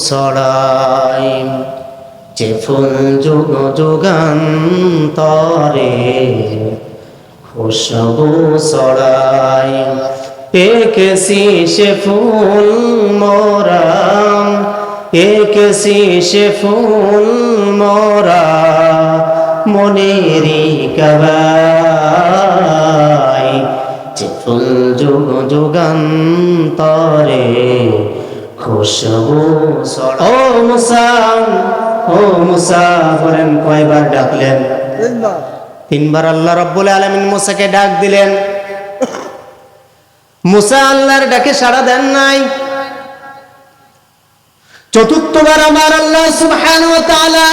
ছড়াই যে ফুল যুগ যুগান্তরে খুশবু ছড়াই একেছি সে ফুল মোরা একেছি সে ফুল মোরা মনেরি কবাই যে ফুল যুগ যুগান্তরে খুশবু ছড়াই। ও মুসা বলেন কয়বার ডাকলেন? তিনবার আল্লাহ রাব্বুল আলামিন মুসাকে ডাক দিলেন। মুসা আল্লাহর ডাকে সাড়া দেন নাই। চতুর্থবার আমার আল্লাহ সুবহানাহু ওয়া তাআলা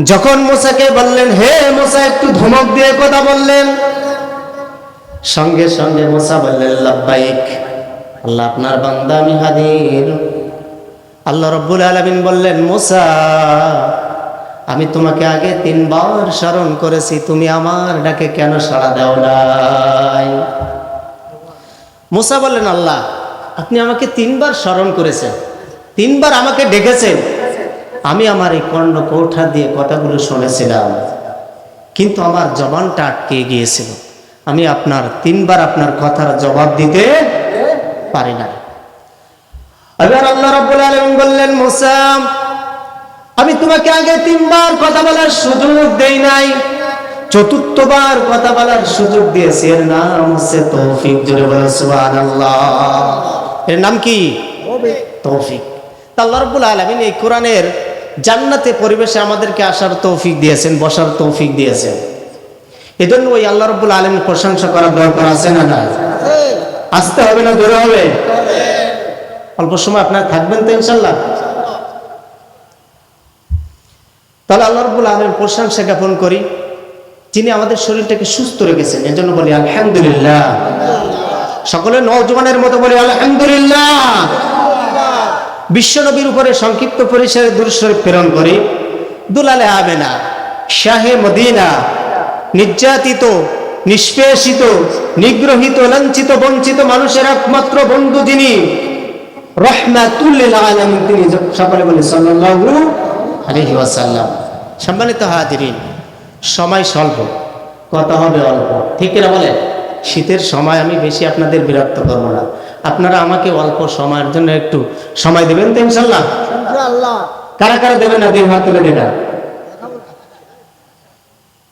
যখন মুসাকে বললেন, হে মুসা, একটু ধমক দিয়ে কথা বললেন, সঙ্গে সঙ্গে মুসা বললেন, লাব্বাইক, আল্লাহ আপনার বান্দা, আমি হাজির। আল্লাহ রাব্বুল আলামিন বললেন, মুসা, আমি তোমাকে আগে তিনবার স্মরণ করেছি, তুমি আমার ডাকে কেন সাড়া দাও নাই? মুসা বললেন, আল্লাহ, আপনি আমাকে তিনবার স্মরণ করেছেন, তিনবার আমাকে ডেকেছেন, আমি আমার এই কর্ণকৌঠা দিয়ে কথাগুলো শুনেছিলাম, কিন্তু আমার জবানটা আটকে গিয়েছিল, আমি আপনার তিনবার আপনার কথার জবাব দিতে পারি না। এবার আল্লাহ রাব্বুল আলামিন বললেন, মুসা, আমি তোমাকে আগে তিনবার কথা বলার সুযোগ দেই নাই, চতুর্থবার কথা বলার সুযোগ দিয়েছি। এর নাম হচ্ছে তৌফিক। জোরে বলো সুবহানাল্লাহ। এর নাম কি? তৌফিক। আল্লাহ রাব্বুল আলামিন এই কোরআনের জান্নাতে পরিবেশে আমাদেরকে আসার তৌফিক দিয়েছেন, বসার তৌফিক দিয়েছেন। এজন্য ওই আল্লাহ রাব্বুল আলামিনের প্রশংসা করার দরকার আছে না না? আসতে হবে না জোরে হবে? অল্প সময় আপনারা থাকবেন তো ইনশাআল্লাহ? তাহলে আল্লাহ রাব্বুল আলামিনের প্রশংসা জ্ঞাপন করি, যিনি আমাদের শরীরটাকে সুস্থ রেখেছেন। এর জন্য বলি আলহামদুলিল্লাহ। সকলে নওজওয়ানের মতো বলি আলহামদুলিল্লাহ। বিশ্বনবীর উপরে সংক্ষিপ্ত পরিসরে দুরূদ শরীফ প্রেরণ করি। দুলালে আমেনা, শাহে মদিনা, নির্যাতিত, নিষ্পেষিত, নিগ্রহিত, লাঞ্ছিত, বঞ্চিত মানুষের একমাত্র বন্ধু যিনি, রাহমাতুল লিল আলামিন, তিনি। সকলে বলি সাল্লাল্লাহু আলাইহি ওয়াসাল্লাম। সম্মানিত হাজিরিন, সময় স্বল্প, কথা হবে অল্প, ঠিক না বলে? শীতের সময় আমি বেশি আপনাদের বিরক্ত করবো না, আপনারা আমাকে অল্প সময়ের জন্য একটু সময় দেবেন তো ইনশাআল্লাহ? কারা কারা দেবেন না? দিন হাত তুলে দেবেন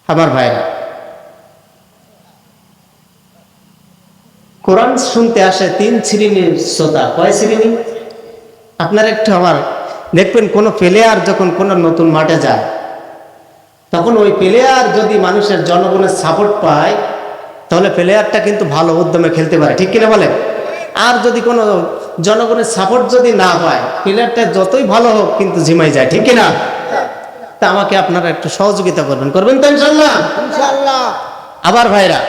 আমার ভাইরা। কোরআন শুনতে আসে তিন শ্রেণীর শ্রোতা। কয় শ্রেণী? আপনারা একটু আমার দেখবেন, কোন প্লেয়ার যখন কোন নতুন মাঠে যায়, তখন ওই প্লেয়ার যদি মানুষের জনগণের সাপোর্ট পায়, তাহলে প্লেয়ারটা কিন্তু ভালো উদ্যমে খেলতে পারে, ঠিক কিনা বলে? আর যদি কোনো জনগণের সাপোর্ট যদি না পায়, প্লেয়ারটা যতই ভালো হোক কিন্তু ঝিমাই যায়, ঠিক কিনা? তা আমাকে আপনারা একটু সহযোগিতা করবেন তো ইনশাআল্লাহ? আবার ভাইরা,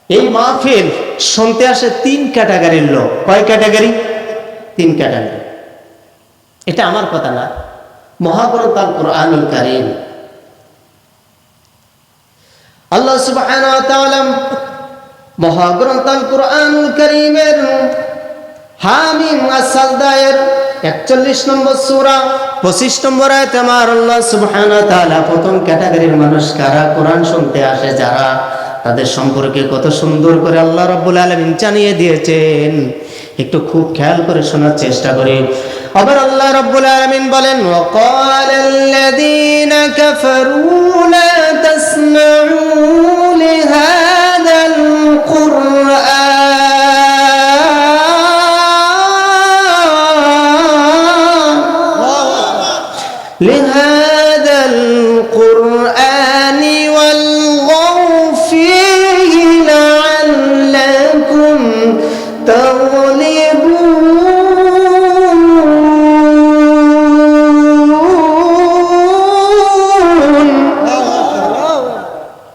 এই মাহফিল শুনতে আসে তিন ক্যাটাগরির লোক। কয় ক্যাটাগরি? তিন ক্যাটাগরি। এটা আমার কথা না, মহাগ্রন্থ আল কুরআনুল কারীম। আল্লাহ সুবহানাহু ওয়া তাআলা মহাগ্রন্থ আল কুরআনুল কারীমের হামিম আস-সাজদায়ের 41 নম্বর সূরা 25 নম্বর আয়াতে আমার আল্লাহ সুবহানাহু ওয়া তাআলা প্রথম ক্যাটাগরির মানুষ কারা কোরআন শুনতে আসে, যারা, তাদের সম্পর্কে কত সুন্দর করে আল্লাহ রাব্বুল আলামিন জানিয়ে দিয়েছেন। একটু খুব খেয়াল করে শোনার চেষ্টা করি। আবার আল্লাহ রাব্বুল আলামিন বলেন, ওয়াকালাল্লাযীনা কাফারু লা তাসমাউ লিহাযাল কুরআনি ওয়ালগাউ ফীহি লাআল্লাকুম তাগলিবুন।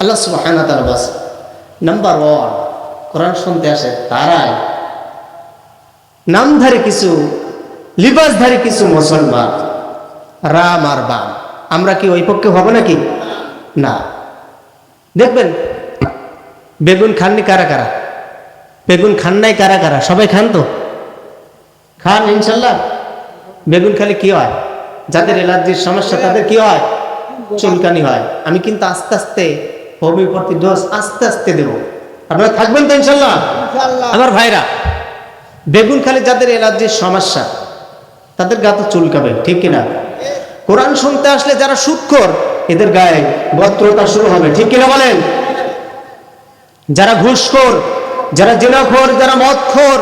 আল্লাহ সুবহানাহু ওয়া তাআলা বলেন, নাম্বার 1, কোরআন শুনতে আসে তারাই নামধারী কিছু, লিবাসধারী কিছু মুসলমান, রাম আর বাম। আমরা কি ওই পক্ষে হব নাকি? না। দেখবেন বেগুন খাননি কারা কারা? বেগুন খান নাই কারা কারা? সবাই খান তো? খান ইনশাল্লাহ। বেগুন খেলে কি হয়? যাদের অ্যালার্জির সমস্যা তাদের কি হয়? চুলকানি হয়। আমি কিন্তু আস্তে আস্তে হোমিওপ্যাথি ডোজ আস্তে আস্তে দেব, আপনারা থাকবেন তো ইনশাল্লাহ? আমার ভাইরা, বেগুন খেলে যাদের অ্যালার্জির সমস্যা তাদের গা তো চুলকাবে, ঠিক কিনা? কোরআন শুনতে আসলে যারা সুদখোর এদের গায়ে বস্ত্রতা শুরু হবে, ঠিক কিনা বলেন? যারা ঘুষখোর, যারা জিনাখোর, যারা মদখোর,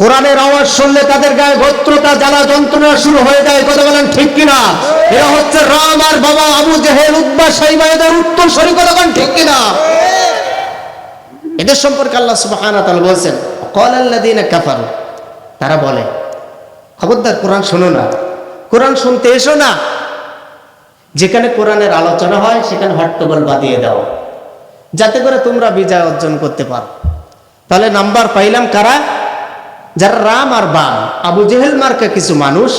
কোরআনের আওয়াজ শুনলে তাদের গায়ে বস্ত্রতা জ্বালা যন্ত্রণা শুরু হয়ে যায়, কথা বলেন ঠিক কিনা? এরা হচ্ছে রাম আর বাবা আবু জেহেল উতবা সাইবা, এদের উত্তরসূরি, কথা বলেন ঠিক কিনা? এদের সম্পর্কে আল্লাহ সুবহানাহু ওয়া তাআলা বলেছেন ক্বালাল্লাযীনা কাফারু, তারা বলে খবরদার কোরআন শোনো না, কোরআন শুনতে এসো না, যেখানে কোরআনের আলোচনা হয় সেখানে হট্টগোল বাঁধিয়ে দাও যাতে করে তোমরা বিজয় অর্জন করতে পারো। তাহলে নাম্বার পাইলাম কারা? যারা রাম আর বাম আবু জেহেল মার্কা কিছু মানুষ,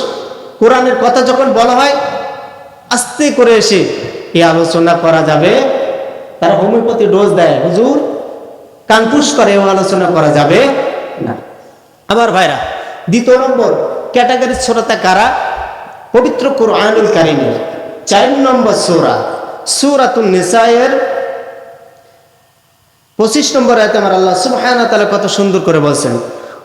কোরআনের কথা যখন বলা হয় আস্তে করে এসে এই আলোচনা করা যাবে, তারা হোমিওপ্যাথি ডোজ দেয়, হুজুর কানপুস করে, ও আলোচনা করা যাবে না। আমার ভাইরা, দ্বিতীয় নম্বর ক্যাটাগরি শ্রোতা কারা? পবিত্র কুরআনুল কারীমের 4 নম্বর সূরা সূরাতুন নিসায়ের 25 নম্বর আয়াতে আমার আল্লাহ সুবহানাহু ওয়া তাআলা কত সুন্দর করে বলছেন,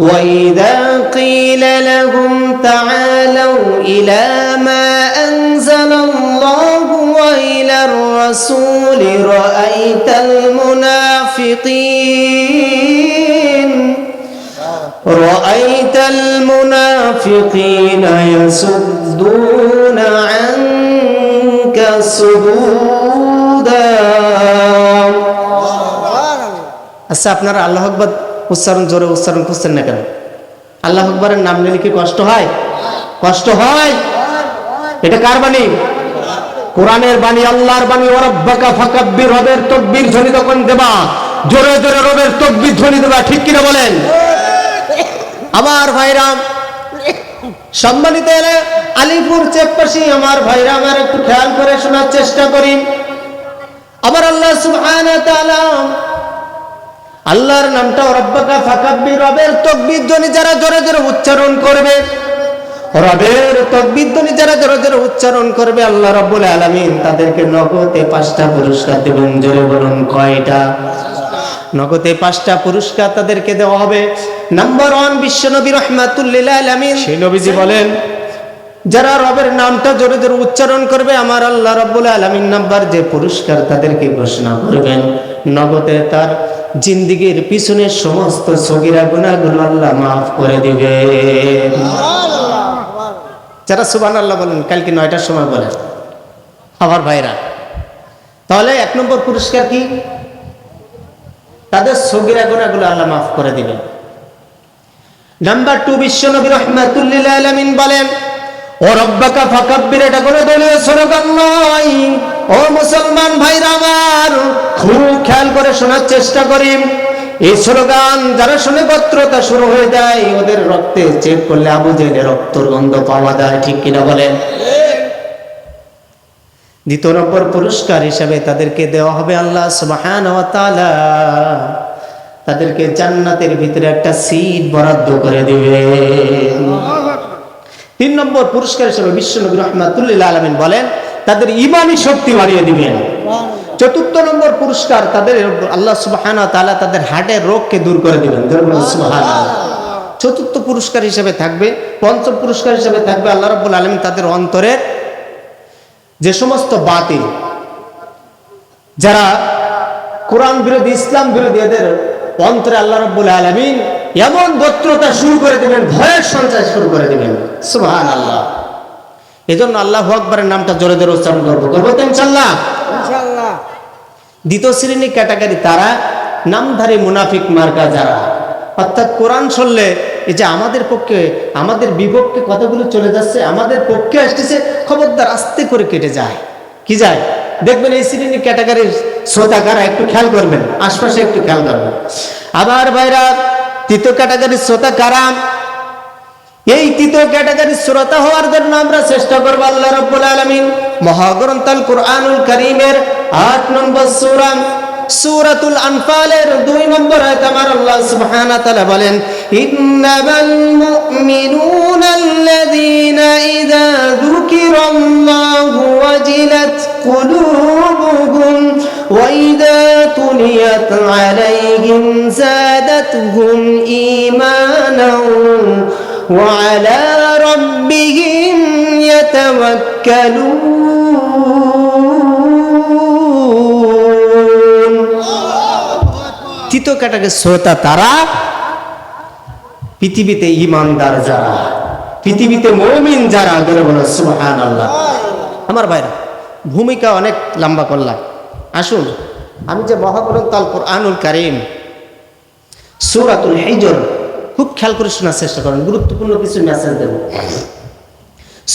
وَإِذَا قِيلَ لَهُمْ تَعَالَوْا إِلَى مَا أَنزَلَ اللَّهُ وَإِلَى الرَّسُولِ رَأَيْتَ الْمُنَافِقِينَ يَصُدُّونَ عَنكَ صُدُودًا। আচ্ছা, আপনারা আল্লাহু আকবার উচ্চারণ জোরে উচ্চারণ করছেন না কেন? আল্লাহু আকবারের নাম নিলে কি কষ্ট হয়? কষ্ট হয়। এটা কার বাণী? কোরআনের বাণী, আল্লাহর বাণী। ওয়া রাব্বাকা ফাকাব্বির, রবের তাকবীর ধ্বনি তখন দেবা, জোরে জোরে রবের তাকবীর ধ্বনি দেবা, ঠিক কিনা বলেন? আমার ভাইরা সম্মানিত আলিপুর চেকপাশি আমার ভাইরা, আমার একটু খেয়াল করে শোনার চেষ্টা করি। আমার আল্লাহ সুবহানাহু ওয়া তাআলা আল্লাহর নামটা রব্বাকা ফাকাব্বির, রবের তাকবীর ধ্বনি যারা জোরে জোরে উচ্চারণ করবে, রবের তাকবীর ধ্বনি যারা জোরে জোরে উচ্চারণ করবে, আল্লাহ রাব্বুল আলামিন তাদেরকে নগদে 5টা পুরস্কার দেবেন। জোরে বলুন কয়টা? নগদে 5টা পুরস্কার তাদেরকে দেওয়া হবে। নাম্বার 1 বিশ্বনবী রাহমাতুল লিল আলামিন, সেই নবীজি বলেন যারা রবের নামটা জোরে জোরে উচ্চারণ করবে, আমার আল্লাহ রাব্বুল আলামিন নাম্বার যে পুরস্কার তাদেরকে ঘোষণা করবেন, নগদে তার জিন্দেগীর পিছনের সমস্ত সগীরা গুনাহগুলো আল্লাহ মাফ করে দিবেন। যারা সুবহানাল্লাহ বলেন কালকে 9টার সময় বলেন। আমার ভাইরা, তাহলে 1 নম্বর পুরস্কার কি? তাদের সগীরা গুনাহগুলো আল্লাহ মাফ করে দিবেন। নাম্বার 2 বিশ্বনবী রাহমাতুল লিল আলামিন বলেন ও রব্বাকা ফাকাব্বির, এটা কোনো দলীয় স্লোগান নয়। ও মুসলমান ভাইরা আমার, খুব খেয়াল করে শোনার চেষ্টা করি। এই স্লোগান যারা শুনে গোত্রতা শুরু হয়ে যায়, ওদের রক্তে চেক করলে আবু জেহেলের রক্তর গন্ধ পাওয়া যায়, ঠিক কিনা বলেন? দ্বিতীয় নম্বর পুরস্কার হিসাবে তাদেরকে দেওয়া হবে, আল্লাহ সুবহানাহু ওয়া তাআলা তাদেরকে জান্নাতের ভিতরে একটা সিট বরাদ্দ করে দিবেন। 3 নম্বর পুরস্কার হিসেবে বিশ্বনবী রাহমাতুল লিল আলামিন বলেন তাদের ঈমানি শক্তি বাড়িয়ে দিবেন। 4র্থ নম্বর পুরস্কার, তাদের আল্লাহ সুবহানাহু ওয়া তাআলা তাদের হার্টের রোগকে দূর করে দিবেন। সুবহানাল্লাহ। 4র্থ পুরস্কার হিসেবে থাকবে, 5ম পুরস্কার হিসেবে থাকবে আল্লাহ রাব্বুল আলামিন তাদের অন্তরের যে সমস্ত বাতিল, যারা কোরআন বিরোধী, ইসলাম বিরোধী, এদের অন্তরে আল্লাহ রাব্বুল আলামিন এমন গোত্রতা শুরু করে দিবেন, ভয়ের সঞ্চার শুরু করে দিবেন। সুবহানাল্লাহ। এজন্য আল্লাহু আকবারের নামটা জোরে জোরে উচ্চারণ করবো তো ইনশাআল্লাহ। দ্বিতীয় শ্রেণী ক্যাটাগরি তারা নামধারী মুনাফিক মার্কা, যারা অর্থাৎ কোরআন শুনলে এই যে আমাদের পক্ষে আমাদের বিপক্ষে কথাগুলো চলে যাচ্ছে, আমাদের পক্ষে আসতেছে, খবরদার আস্তে করে কেটে যায়। কি যায় দেখবেন এই শ্রেণী ক্যাটাগরির শ্রোতা কারা, একটু খেয়াল করবেন, আশপাশে একটু খেয়াল করবেন। আবার ভাইরা, তৃতীয় ক্যাটাগরির শ্রোতা কারা? এই তৃতীয় ক্যাটাগরির শ্রোতা হওয়ার জন্য আমরা চেষ্টা করব। আল্লাহ রাব্বুল আলামিন মহাগ্রন্থ আল কুরআনুল কারীমের 8 নম্বর সূরা সূরাতুল আনফালের 2 নম্বর আয়াতে আমার আল্লাহ সুবহানাহু ওয়া তাআলা বলেন ইন্নামাল মুমিনুনা আল্লাযীনা ইযা যুকিরাল্লাহু ওয়াজিলাত কুলুবুহুম ওয়া ইযা তুলিয়াত আলাইহিম যাদাতহুম ঈমানাও ওয়া আলা রাব্বিহিম ইয়াতাওয়াক্কালুন। তৃতীয় ক্যাটাগরি শ্রোতা তারা পৃথিবীতে ঈমানদার যারা, পৃথিবীতে মুমিন যারা, বলে সুবহানাল্লাহ। আমার ভাইরা, ভূমিকা অনেক লম্বা করলাম, আসুন আমি যে মহাগ্রন্থ আল কুরআনুল কারীম সূরাতুল হিজর খুব খেয়াল করে শোনার চেষ্টা করেন, গুরুত্বপূর্ণ কিছু মেসেজ দেব।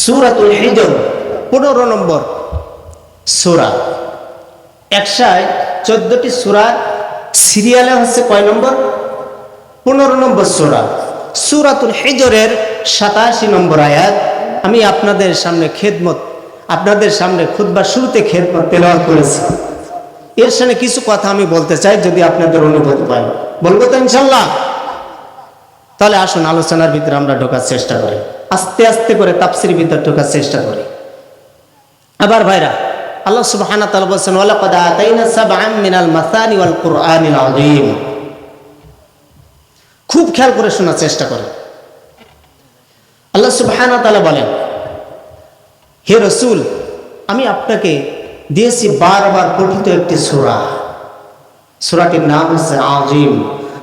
সূরাতুল হিজর 15 নম্বর সূরা, 114টি সূরার সিরিয়ালে হচ্ছে কয় নম্বর? 15 নম্বর সূরা। সূরাতুল হিজরের 87 নম্বর আয়াত। আমি আপনাদের সামনে আপনাদের সামনে খুতবার শুরুতে খেদমত তেলাওয়াত করেছি। এর সামনে কিছু কথা আমি বলতে চাই, যদি আপনাদের অনুভূতি পাই, বলবো তো ইনশাআল্লাহ। তাহলে আসুন আলোচনার ভিতরে আমরা ঢোকার চেষ্টা করি, আস্তে আস্তে করে তাফসীরের ভিতরে ঢোকার চেষ্টা করি। আবার ভাইরা, আল্লাহ সুবহানাহু ওয়া তাআলা বলেন, ওয়ালাকাদ আতাইনা সাবআন মিনাল মাসানি ওয়াল কুরআনিল আযীম। খুব খেয়াল করে শোনার চেষ্টা করেন। আল্লাহ সুবহানাহু ওয়া তাআলা বলেন, হে রাসূল, আমি আপনাকে দিয়েছি বারবার পঠিত একটি সূরা। সূরাটির নাম হচ্ছে আযীম,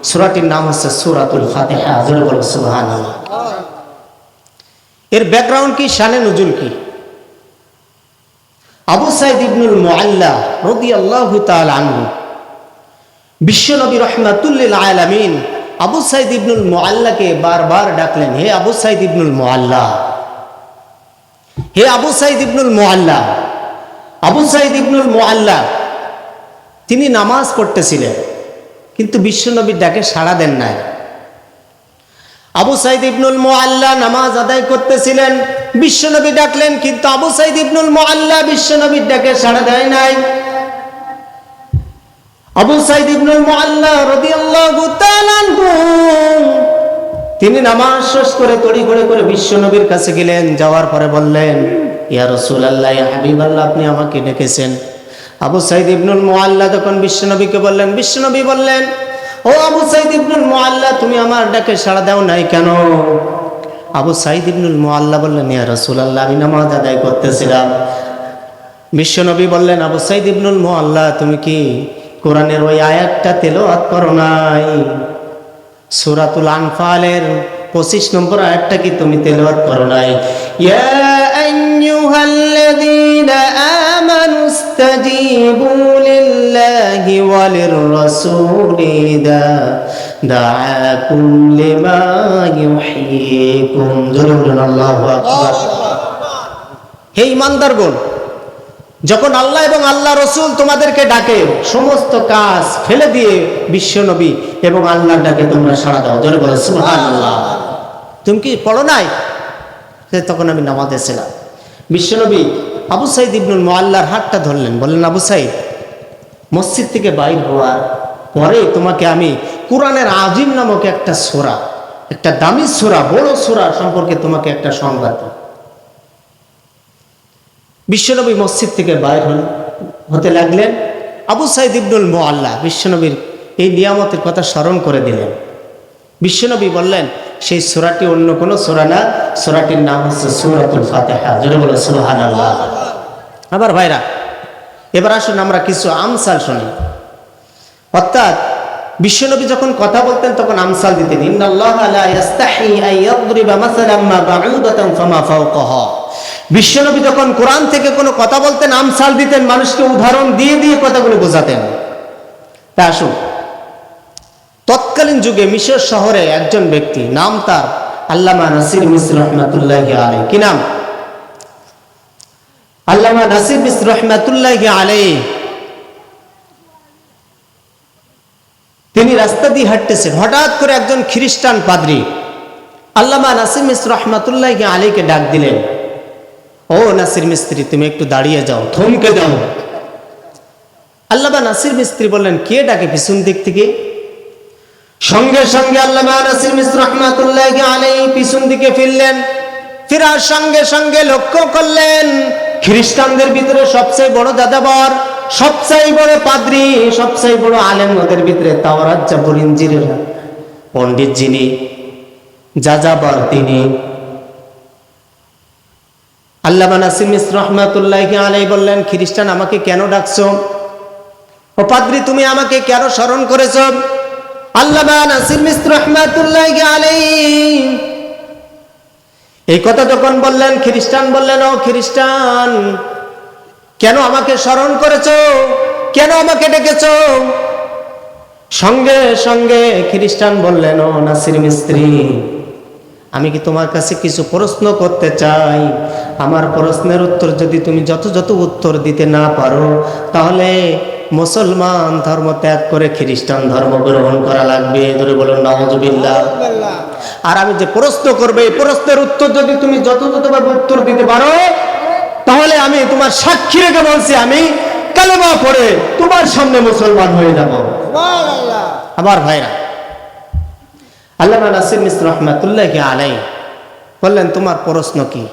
সূরাটির নাম হচ্ছে সূরাতুল ফাতিহা। জোরে বলো সুবহানাল্লাহ। এর ব্যাকগ্রাউন্ড কি, শানে নুজুল কি? আবু সাঈদ ইবনুল মুআল্লা রাদিয়াল্লাহু তাআলা আনহু, বিশ্বনবী রাহমাতুল লিল আলামিন আবু সাঈদ ইবনুল মুআল্লাকে বারবার ডাকলেন, হে আবু সাঈদ ইবনুল মুআল্লা, হে আবু সাঈদ ইবনুল মুআল্লা। আবু সাঈদ ইবনুল মুআল্লা তিনি নামাজ পড়তেছিলেন, কিন্তু বিশ্বনবীর ডাকে সাড়া দেন নাই। আবু সাঈদ ইবনুল মুআল্লা নামাজ আদায় করতেছিলেন, বিশ্বনবী ডাকলেন, কিন্তু আবু সাঈদ ইবনুল মুআল্লা বিশ্বনবীর ডাকে সাড়া দেয় নাই। আবু সাঈদ ইবনুল মুআল্লা রাদিয়াল্লাহু তাআলা আনহু তিনি নামাজ শেষ করে তড়িঘড়ি করে বিশ্বনবীর কাছে গেলেন। যাওয়ার পরে বললেন, ইয়া রাসূলুল্লাহ, ইয়া হাবিবাল্লাহ, আপনি আমাকে ডেকেছেন। আবু সাঈদ ইবনুল মুআল্লা তখন বিশ্বনবীকে বললেন, বিশ্বনবী বললেন, ও আবু সাঈদ ইবনুল মুআল্লা, তুমি আমার ডাকে সাড়া দাও নাই কেন? আবু সাঈদ ইবনুল মুআল্লা বললেন, ইয়া রাসূলুল্লাহ, আমি নামাজ আদায় করতেছিলাম। বিশ্বনবী বললেন, আবু সাঈদ ইবনুল মুআল্লা, তুমি কি কোরআনের ওই আয়াতটা তেলাওয়াত করো নাই? সূরাতুল আনফালের 25 নম্বর আয়াতটা কি তুমি তেলাওয়াত করো নাই? ইয়া আইয়ুহাল্লাযীনা আমানু ইসতাজীবু লিল্লাহি ওয়ালির রাসূলি ইযা দাআকুম লিমা ইউহয়িকুম। জোরে বলুন আল্লাহু আকবার। হে ঈমানদারগণ, যখন আল্লাহ এবং আল্লাহ রসুল তোমাদেরকে ডাকে, সমস্ত কাজ ফেলে দিয়ে বিশ্বনবী এবং আল্লাহর ডাকে তোমরা সাড়া দাও। জোরে বলো সুবহানাল্লাহ। তুমি কি পড়ো নাই? তখন আমি নামাজে ছিলাম। বিশ্বনবী আবু সাঈদ ইবনুল মুআল্লার হাতটা ধরলেন, বললেন, আবু সাঈদ, মসজিদ থেকে বাইর হওয়ার পরে তোমাকে আমি কোরআনের আযীম নামক একটা সূরা, একটা দামি সূরা, বড় সূরা সম্পর্কে তোমাকে একটা সংবাদ দেব। বিশ্বনবী মসজিদ থেকে বাইর হতে লাগলেন। আবু সাঈদ ইবনুল মুআল্লা বিশ্বনবীর এই নিয়ামতের কথা স্মরণ করে দিলেন। বিশ্বনবী বললেন, সেই সূরাটি অন্য কোনো সূরা না, সূরাটির নাম হচ্ছে সূরাতুল ফাতিহা। জোরে বলো সুবহানাল্লাহ। আবার ভাইরা, এবার আসুন আমরা কিছু আমসাল শুনি। অর্থাৎ বিশ্বনবী যখন কথা বলতেন তখন আমসাল দিতেন। ইন্নাল্লাহা লা ইস্তাহি আন ইয়াদরিবা মাসালাম মা বাউদাতান ফামা ফাওকাহা। বিশ্বনবী যখন কোরআন থেকে কোনো কথা বলতেন আমসাল দিতেন, মানুষকে উদাহরণ দিয়ে দিয়ে কথাগুলো বোঝাতেন। তা আসুন, তৎকালীন যুগে মিশর শহরে একজন ব্যক্তি, নাম তার আল্লামা নাসির মিসরি রাহমাতুল্লাহি আলাইহি। কি নাম? আল্লামা নাসির মিসরি রাহমাতুল্লাহি আলাইহি। তিনি রাস্তা দিয়ে হাঁটতেছেন, হঠাৎ করে একজন খ্রিস্টান পাদ্রী আল্লামা নাসির মিসরি রাহমাতুল্লাহি আলাইহিকে ডাক দিলেন, ও নাসির মিস্ত্রি, তুমি একটু দাঁড়িয়ে যাও, থমকে যাও। আল্লামা নাসির মিস্ত্রি বললেন, কে ডাকে পিছন দিক থেকে? সঙ্গে সঙ্গে আল্লামা নাসির মিসরি রাহমাতুল্লাহি আলাইহি পিছন দিকে ফিরলেন। ফেরার সঙ্গে সঙ্গে লক্ষ্য করলেন খ্রিস্টানদের ভিতরে সবচেয়ে বড় দাদাবর, সবচেয়ে বড় পাদ্রী, সবচেয়ে বড় আলেম ওদের ভিতরে তাওরাত জাবুর ইনজিলের পণ্ডিত যিনি, যাযাবর তিনি। আল্লামা নাসির মিসরি রাহমাতুল্লাহি আলাইহি বললেন, খ্রিস্টান আমাকে কেন ডাকছো? ও পাদ্রী তুমি আমাকে কেন স্মরণ করেছো? আল্লামা নাসির মিসরি রাহমাতুল্লাহি আলাইহি এই কথা যখন বললেন, খ্রিস্টান বললেন, ও খ্রিস্টান কেন আমাকে স্মরণ করেছো, কেন আমাকে ডেকেছো? সঙ্গে সঙ্গে খ্রিস্টান বললেন, ও নাসির মিস্ত্রি আমি কি তোমার কাছে কিছু প্রশ্ন করতে চাই, আমার প্রশ্নের উত্তর যদি তুমি যত উত্তর দিতে না পারো তাহলে মুসলমান ধর্ম ত্যাগ করে খ্রিস্টান ধর্ম গ্রহণ করা লাগবে। ধরে বলুন নাউযুবিল্লাহ। আর আমি যে প্রশ্ন করবে এই প্রশ্নের উত্তর যদি তুমি যথাযথভাবে উত্তর দিতে পারো তাহলে আমি তোমার সাক্ষী রেখে বলছি আমি কালেমা পড়ে তোমার সামনে মুসলমান হয়ে যাব। আমার ভাইরা, আল্লামা নাসির মিসরি রাহমাতুল্লাহি আলাইহি বললেন তোমার প্রশ্ন কি?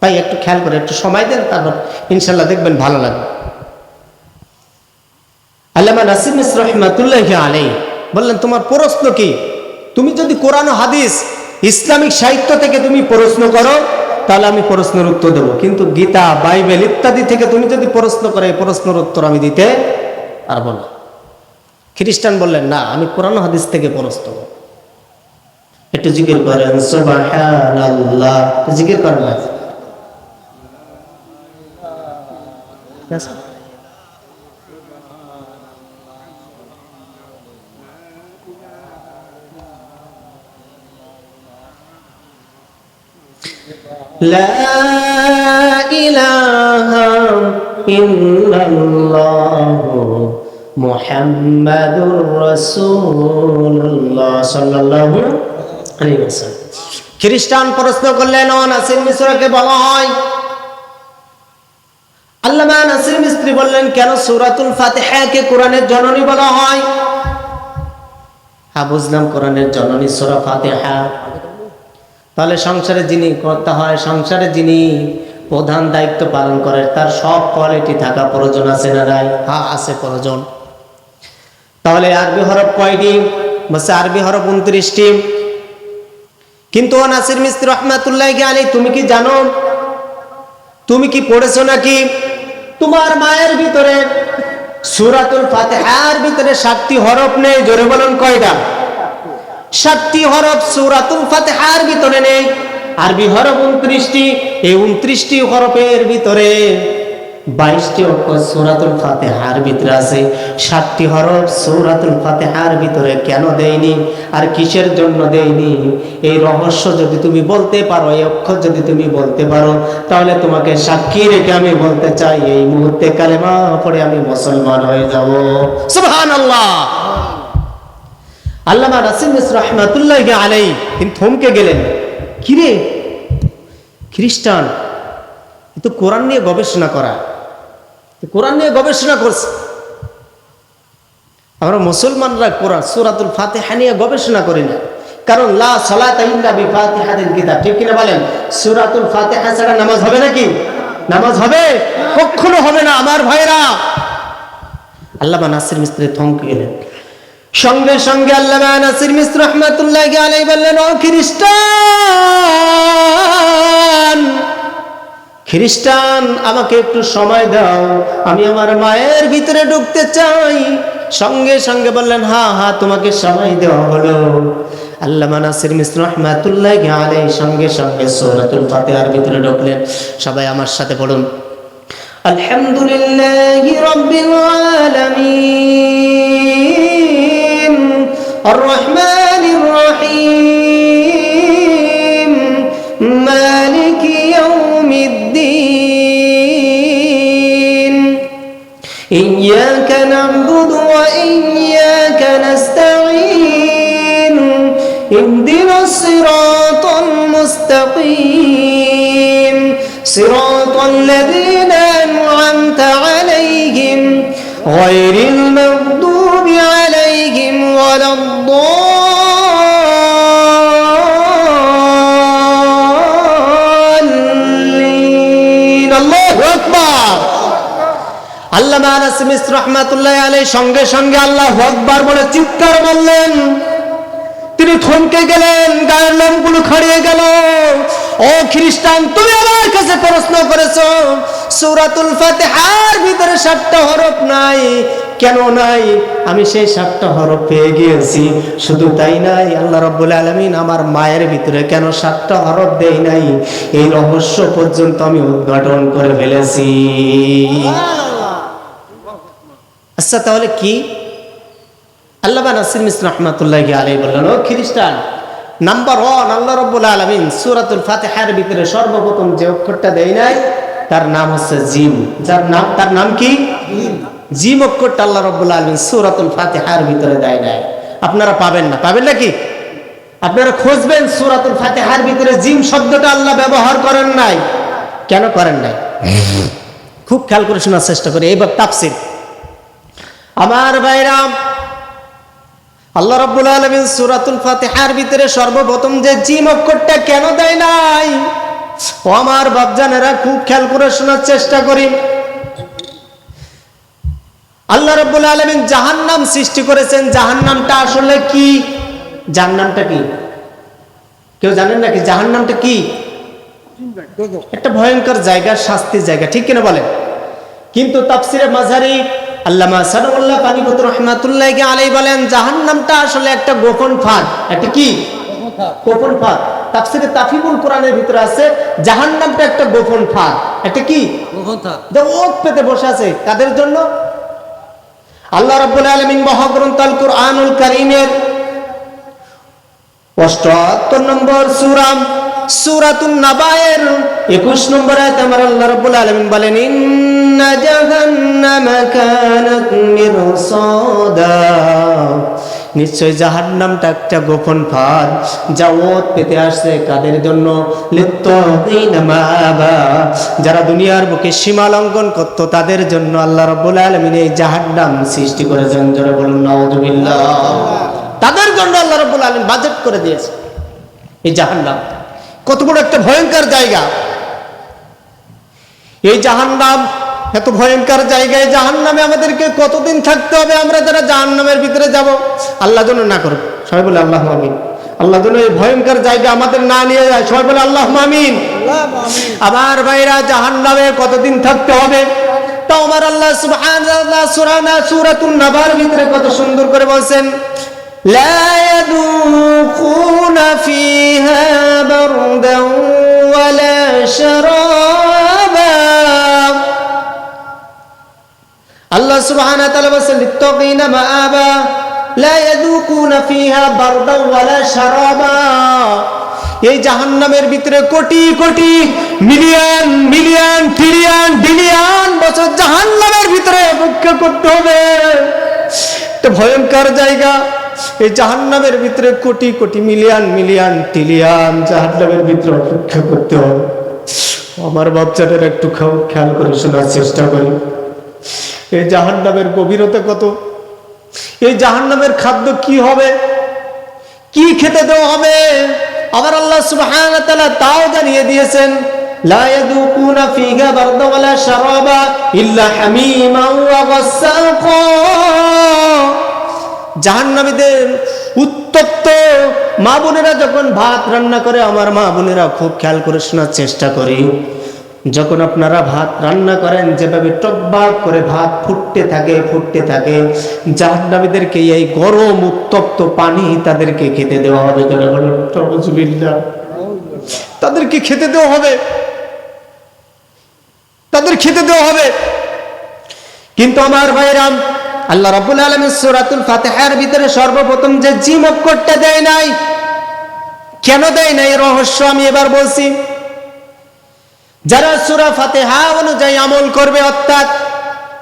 ভাই একটু খেয়াল করে একটু সময় দেন, তারপর ইনশাআল্লাহ দেখবেন ভালো লাগবে। আল্লামা নাসির মিসরি রাহমাতুল্লাহি আলাইহি বললেন তোমার প্রশ্ন কি? তুমি যদি কোরআন ও হাদিস ইসলামিক সাহিত্য থেকে তুমি প্রশ্ন করো তাহলে আমি প্রশ্নের উত্তর দেবো, কিন্তু গীতা বাইবেল ইত্যাদি থেকে তুমি যদি প্রশ্ন করো এই প্রশ্নের উত্তর আমি দিতে পারবো না। খ্রিস্টান বললেন না আমি কোরআন ও হাদিস থেকে প্রশ্ন করব। একটু জিকির করেন সুবহানাল্লাহ, জিকির করেন না। লা ইলাহা ইল্লাল্লাহু মুহাম্মাদুর রাসূলুল্লাহ সাল্লাল্লাহু আলাইহি ওয়াসাল্লাম। খ্রিস্টান প্রশ্ন করলেন, ও নাসির মিসরিকে বলা হয়। আল্লামা নাসির মিসরি বললেন, কেন সূরাতুল ফাতিহাকে কোরআনের জননী বলা হয়? হ্যাঁ বুঝলাম, কোরআনের জননী সূরা ফাতিহা। তাহলে সংসারে যিনি কর্তা হয়, সংসারে যিনি প্রধান দায়িত্ব পালন করে তার সব কোয়ালিটি থাকা প্রয়োজন আছে না নাই? হ্যাঁ আছে প্রয়োজন। তাহলে আরবি হরফ কয়টি? বলছে আরবি হরফ 29টি। কিন্তু নাসির মিসরি রাহমাতুল্লাহি আলাইহি তুমি কি জানো, তুমি কি পড়েছো নাকি তোমার মায়ের ভিতরে সূরাতুল ফাতিহার ভিতরে 7টি হরফ নেই? জোরে বলুন কয়টা? 7টি হরফ সূরাতুল ফাতিহার ভিতরে নেই। আরবি হরফ 29টি। এই 29টি হরফের ভিতরে 22টি অক্ষর সূরাতুল ফাতিহার ভিতরে আছে। 7টি হরফ সূরাতুল ফাতিহার ভিতরে কেন দেয়নি আর কিসের জন্য দেয়নি? এই রহস্য যদি তুমি বলতে পারো, এই অক্ষর যদি তুমি বলতে পারো তাহলে তোমাকে সাক্ষী রেখে আমি বলতে চাই এই মুহূর্তে কালেমা পড়ে আমি মুসলমান হয়ে যাব। সুবহানাল্লাহ। আল্লামা নাসির মিসরি রাহমাতুল্লাহি আলাইহি তিনি থমকে গেলেন। কিরে খ্রিস্টান এ তো কোরআন নিয়ে গবেষণা করা, কোরআন নিয়ে গবেষণা করছে। আমরা মুসলমানরা কোরআন সূরাতুল ফাতিহা নিয়ে গবেষণা করি না, কারণ লা সালাতা ইল্লা বিফাতিহাতিল কিতাব, ঠিক কিনা বলেন? সূরাতুল ফাতিহা ছাড়া নামাজ হবে নাকি? নামাজ হবে? কখনো হবে না। আমার ভাইরা, আল্লামা নাসির মিসরি থমকে গেলেন। সঙ্গে সঙ্গে আল্লামা নাসির মিসরি রাহমাতুল্লাহি আলাইহি বললেন, ও খ্রিস্টান, খ্রিস্টান আমাকে একটু সময় দাও, আমি আমার মায়ের ভিতরে ঢুকতে চাই। সঙ্গে সঙ্গে বললেন, হ্যাঁ হ্যাঁ তোমাকে সময় দেওয়া হলো। আল্লামা নাসির মিসরি রাহমাতুল্লাহি আলাইহি সঙ্গে সঙ্গে সূরাতুল ফাতিহার ভিতরে ঢুকলেন। সবাই আমার সাথে পড়ুন, আলহামদুলিল্লাহি রাব্বিল আলামিন আর রহমানির রহিম মালিকি ইয়াউমিদ্দিন ইয়্যাকা না'বুদু ওয়া ইয়্যাকা নাস্তাঈন ইহদিনাস সিরাতাল মুস্তাকিম সিরাতাল লাযীনা আন'আমতা আলাইহিম গায়রিল মাগদুবি আলাইহিম ওয়ালাদ আল্লামা আনাস মিসরি রাহমাতুল্লাহি আলাইহি সঙ্গে সঙ্গে আল্লাহু আকবার বলে চিৎকার মারলেন। তিনি থমকে গেলেন, গায়ের লোমগুলো খাড়িয়ে গেল। ও খ্রিস্টান, তুমি আমার কাছে প্রশ্ন করেছো সূরাতুল ফাতিহার ভিতরে 7টা হরফ নাই, কেন নাই? আমি সেই 7টা হরফ পেয়ে গিয়েছি। শুধু তাই নাই, আল্লাহ রাব্বুল আলামিন আমার মায়ের ভিতরে কেন 7টা হরফ দেই নাই, এই রহস্য পর্যন্ত আমি উদ্ঘাটন করে ফেলেছি। আচ্ছা, তাহলে কি? আল্লামা নাসির মিসরি রাহমাতুল্লাহি আলাইহি বললেন, ও খ্রিস্টান, নাম্বার 1, আল্লাহ রাব্বুল আলামিন সূরাতুল ফাতিহার ভিতরে সর্বপ্রথম যে অক্ষরটা দেয় নাই তার নাম হচ্ছে জিম। তার নাম কি? জিম অক্ষরটা আল্লাহ রাব্বুল আলামিন সূরাতুল ফাতিহার ভিতরে দেয় নাই। আপনারা পাবেন না, পাবেন নাকি? আপনারা খুঁজবেন সূরাতুল ফাতিহার ভিতরে জিম শব্দটা আল্লাহ ব্যবহার করেন নাই। কেন করেন নাই? খুব খেয়াল করে শোনার চেষ্টা করি। এইবার তাফসীর। আমার ভাইরা, আল্লাহ রাব্বুল আলামিন সূরাতুল ফাতিহার ভিতরে সর্বপ্রথম যে জিম অক্ষরটা কেন দেয় নাই, ও আমার বাপজানেরা খুব খেয়াল করে শোনার চেষ্টা করি। আল্লাহ রাব্বুল আলামিন জাহান্নাম সৃষ্টি করেছেন। জাহান্নামটা আসলে কি? জাহান্নামটা কি কেউ জানেন নাকি? জাহান্নামটা কি? একটা ভয়ঙ্কর জায়গা, শাস্তির জায়গা, ঠিক কিনা বলেন? কিন্তু তাফসিরে মাঝারি আল্লামা সানাউল্লাহ পানিপত রাহমাতুল্লাহি আলাইহি বলেন জাহান্নামটা আসলে একটা গোপন ফাঁদ। একটা কি? গোপন ফাঁদ। তাফসিরে তাফিমুল কোরআনের ভিতরে আছে জাহান্নামটা একটা গোপন ফাঁদ। একটা কি? গোপন ফাঁদ। যে ওত পেতে বসে আছে কাদের জন্য? আল্লাহ রাব্বুল আলামিন মহাগ্রন্থ আল কুরআনুল কারীমের 78 নম্বর সূরা সূরাতুন নাবায়ের 21 নম্বর আয়াতে আমার আল্লাহ রাব্বুল আলামিন বলেন, ইন্না জাহান্নামা কানাত মিরসাদা, নিশ্চয় জাহান্নামটা একটা গোপন ফাঁদ যা ওত পেতে আসছে কাদের জন্য? লিত্তাগিনা মাআবা, যারা দুনিয়ার বুকে সীমা লঙ্ঘন করত তাদের জন্য আল্লাহ রাব্বুল আলামিন এই জাহান্নাম সৃষ্টি করেছেন। জোরে বলুন নাউযুবিল্লাহ। তাদের জন্য আল্লাহ রাব্বুল আলামিন বাজেট করে দিয়েছে এই জাহান্নাম। কত বড় একটা ভয়ঙ্কর জায়গা এই জাহান্নাম। এত ভয়ঙ্কর জায়গায় জাহান্নামে আমাদেরকে কতদিন থাকতে হবে? আমরা যারা জাহান্নামের ভিতরে যাব, আল্লাহ যেন না করুক। সবাই বলে আল্লাহুম্মা আমিন। আল্লাহ যেন এই ভয়ঙ্কর জায়গা আমাদের না নিয়ে যায়। সবাই বলে আল্লাহুম্মা আমিন। আমার ভাইরা, জাহান্নামে কতদিন থাকতে হবে? তাও আমার আল্লাহ সুবহানাহু সূরাতুন নাবার ভিতরে কত সুন্দর করে বলছেন, লা ইয়াযুকুনা ফিহা বারদান ওয়ালা শারাবা। আল্লাহ সুবহানাহু ওয়া তাআলা বলেন লিত্তাগিনা মাআবা লা ইয়াযুকুনা ফিহা বারদান ওয়ালা শারাবা। এই জাহান্নামের ভিতরে crore crore million million trillion billion বছর জাহান্নামের ভিতরে অপেক্ষা করতে হবে। একটা ভয়ঙ্কর জায়গা এই জাহান্নামের ভিতরে crore crore million million trillion জাহান্নামের ভিতরে অপেক্ষা করতে হবে। আমার বাচ্চাদের একটু খেয়াল করে শোনার চেষ্টা করি। এই জাহান্নামের গভীরতা কত? এই জাহান্নামের খাদ্য কি হবে? কি খেতে দেওয়া হবে? আবার আল্লাহ সুবহানাহু ওয়া তাআলা তাও জানিয়ে দিয়েছেন, লা ইয়াযুকুনা ফিহা বারদা ওয়ালা শারাবা ইল্লা হামিমান ওয়া গাসসাকা। জাহান্নামীদের উত্তপ্ত মা বোনেরা যখন ভাত রান্না করে, আমার মা বোনেরা খুব খেয়াল করে শোনার চেষ্টা করি, যখন আপনারা ভাত রান্না করেন যেভাবে টকবাক করে ভাত ফুটতে থাকে, জাহান্নামীদেরকে এই গরম উত্তপ্ত পানি তাদেরকে খেতে দেওয়া হবে। তাদেরকে খেতে দেওয়া হবে, তাদের খেতে দেওয়া হবে। কিন্তু আমার ভাইরাম, আল্লাহ রাব্বুল আলামিন সূরাতুল ফাতিহার ভিতরে সর্বপ্রথম যে জিম অক্ষরটা দেয় নাই, কেন দেয় নাই রহস্য আমি এবার বলছি। যারা সূরা ফাতিহা অনুযায়ী আমল করবে, অর্থাৎ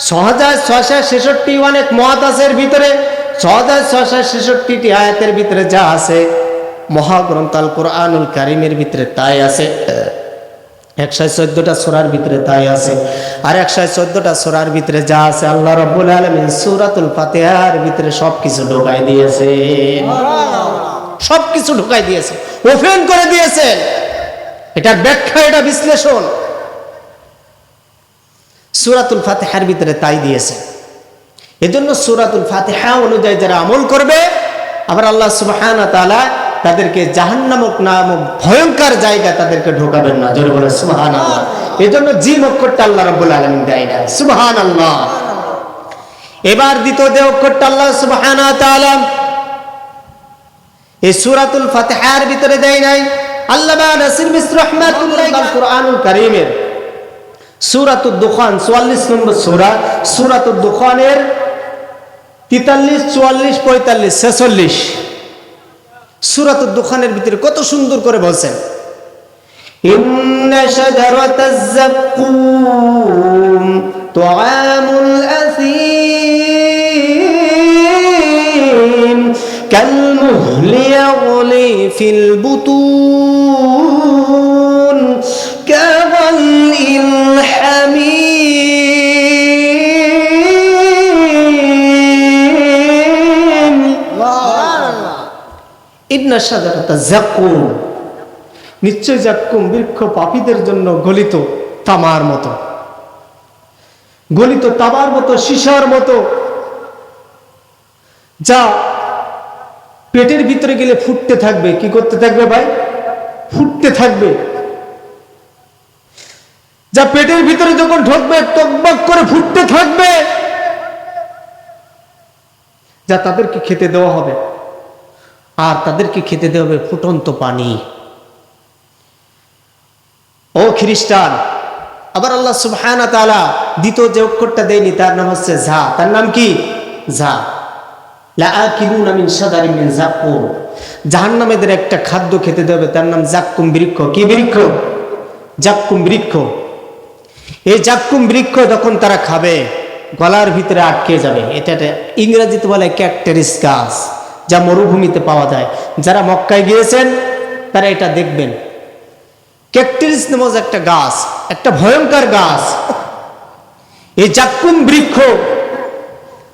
6666 অনেক মত আছে এর ভিতরে, 6666টি আয়াতের ভিতরে যা আছে মহাগ্রন্থ আল কুরআনুল কারীমের ভিতরে তাই আছে। 114টা সূরার ভিতরে তাই আছে। আর 114টা সূরার ভিতরে যা আছে আল্লাহ রাব্বুল আলামিন সূরাতুল ফাতিহার ভিতরে সবকিছু ঢোকাই দিয়েছে। সবকিছু ঢোকাই দিয়েছে, ওপেন করে দিয়েছে। এটা ব্যাখ্যা, এটা বিশ্লেষণ। সূরাতুল ফাতিহার ভিতরে তাই দিয়েছে। এজন্য সূরাতুল ফাতিহা অনুযায়ী যারা আমল করবে, আবার আল্লাহ সুবহানাহু ওয়া তাআলা তাদেরকে জাহান্নামক নামক ভয়ঙ্কর জায়গা তাদেরকে ঢোকাবেন না। জোরে বলে সুবহানাল্লাহ। এজন্য জিম অক্ষরটা আল্লাহ রাব্বুল আলামিন দেয় না। সুবহানাল্লাহ। এবার দ্বিতীয় যে অক্ষরটা আল্লাহ সুবহানাহু ওয়া তাআলা এই সূরাতুল ফাতিহার ভিতরে দেয় নাই। আল্লামা নাসির মিসরি রাহমাতুল্লাহি আলাইহি কুরআনুল কারীমের সূরাতুদ দুখান 44 নম্বর সূরা, সূরাতুদ দুখানের 43, 44, 45, 46 সূরাতুদ দুখানের ভিতরে কত সুন্দর করে বলছেন, ইন্না শাজারাতাজ যাক্কুম তুআমুল আসীম কালমুহলি ইয়াগলি ফিল বুতুন কাগালিল হামীম। ইন্না শাজারাতাজ যাক্কুম, নিশ্চয় যাক্কুম বৃক্ষ পাপীদের জন্য গলিত তামার মতো, গলিত তামার মতো, সীসার মতো, যা পেটের ভিতরে গেলে ফুটতে থাকবে। কি করতে থাকবে ভাই? ফুটতে থাকবে। যা পেটের ভিতরে যখন ঢুকবে টকবক করে ফুটতে থাকবে, যা তাদেরকে খেতে দেওয়া হবে, আর তাদেরকে খেতে দেওয়া হবে ফুটন্ত পানি। ও খ্রিস্টান, আবার আল্লাহ সুবহানাহু ওয়া তাআলা দ্বিতীয় যে অক্ষরটা দেয়নি তার নাম হচ্ছে ঝা। তার নাম কি? ঝা। লাআকিলুনা মিন শাজারিন মিন যাক্কুম, জাহান্নামীদের একটা খাদ্য খেতে দেবে, তার নাম যাক্কুম বৃক্ষ। কি বৃক্ষ? যাক্কুম বৃক্ষ। এই যাক্কুম বৃক্ষ যখন তারা খাবে গলার ভিতরে আটকে যাবে। এটা ইংরেজিতে বলে ক্যাকটারিস গাছ, যা মরুভূমিতে পাওয়া যায়। যারা মক্কায় গিয়েছেন তারা এটা দেখবেন। ক্যাকটারিস নামক একটা গাছ, একটা ভয়ঙ্কর গাছ। এই যাক্কুম বৃক্ষ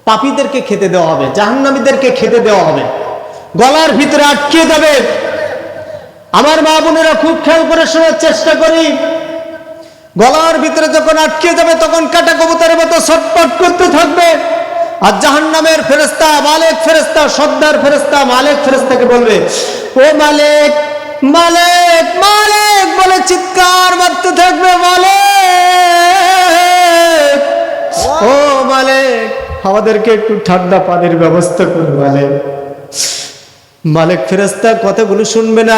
পাপীদেরকে খেতে দেওয়া হবে, জাহান্নামীদেরকে খেতে দেওয়া হবে, গলার ভিতরে আটকে যাবে। আমার মা বোনেরা খুব খেয়াল করে শোনার চেষ্টা করি। গলার ভিতরে যখন আটকে যাবে তখন কাটা কবুতরের মতো ছটফট করতে থাকবে। আর জাহান্নামের ফেরেশতা, মালিক ফেরেশতা, সর্দার ফেরেশতা মালিক ফেরেশতাকে বলবে, ও মালিক মালিক মালিক বলে চিৎকার মারতে থাকবে, মালিক ও মালিক আমাদেরকে একটু ঠান্ডা পানির ব্যবস্থা করবে। মালিক মালিক ফেরেশতা কথাগুলো শুনবে না।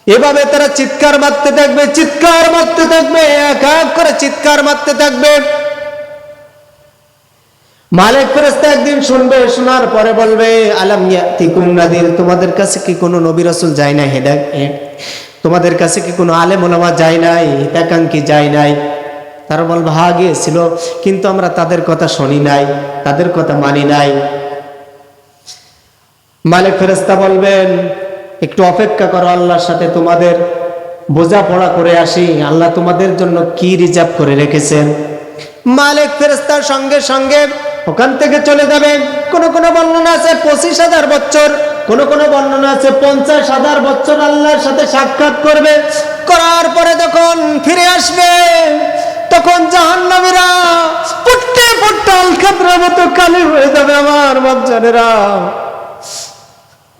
এভাবে তারা চিৎকার মারতে থাকবে, চিৎকার মারতে থাকবে, এক এক করে চিৎকার মারতে থাকবে। মালিক ফেরেশতা একদিন শুনবে, শোনার পরে বলবে, আলাম ইয়াতিকুম নাদির, তোমাদের কাছে কি কোনো নবী রাসূল যায় নাই? তোমাদের কাছে কি কোনো আলেম ওলামা যায় নাই? হিতাকাঙ্ক্ষী যায় নাই? তারা বলবে, হ্যাঁ গিয়েছিল, কিন্তু আমরা তাদের কথা শুনি নাই, তাদের কথা মানি নাই। মালিক ফেরেশতা বলবেন, একটু অপেক্ষা করো, আল্লাহর সাথে তোমাদের বোঝাপড়া করে আসি, আল্লাহ তোমাদের জন্য কি রিজার্ভ করে রেখেছেন। মালিক ফেরেশতার সঙ্গে সঙ্গে ওখান থেকে চলে যাবে। কোন কোন বর্ণনা আছে 25,000 বছর, কোন কোন বর্ণনা আছে 50,000 বছর আল্লাহর সাথে সাক্ষাৎ করবে। করার পরে যখন ফিরে আসবে তখন জাহান্নামীরা ফুটতে ফুটতে আলকাতরার মতো কালি হয়ে যাবে। আমার বাচ্চারা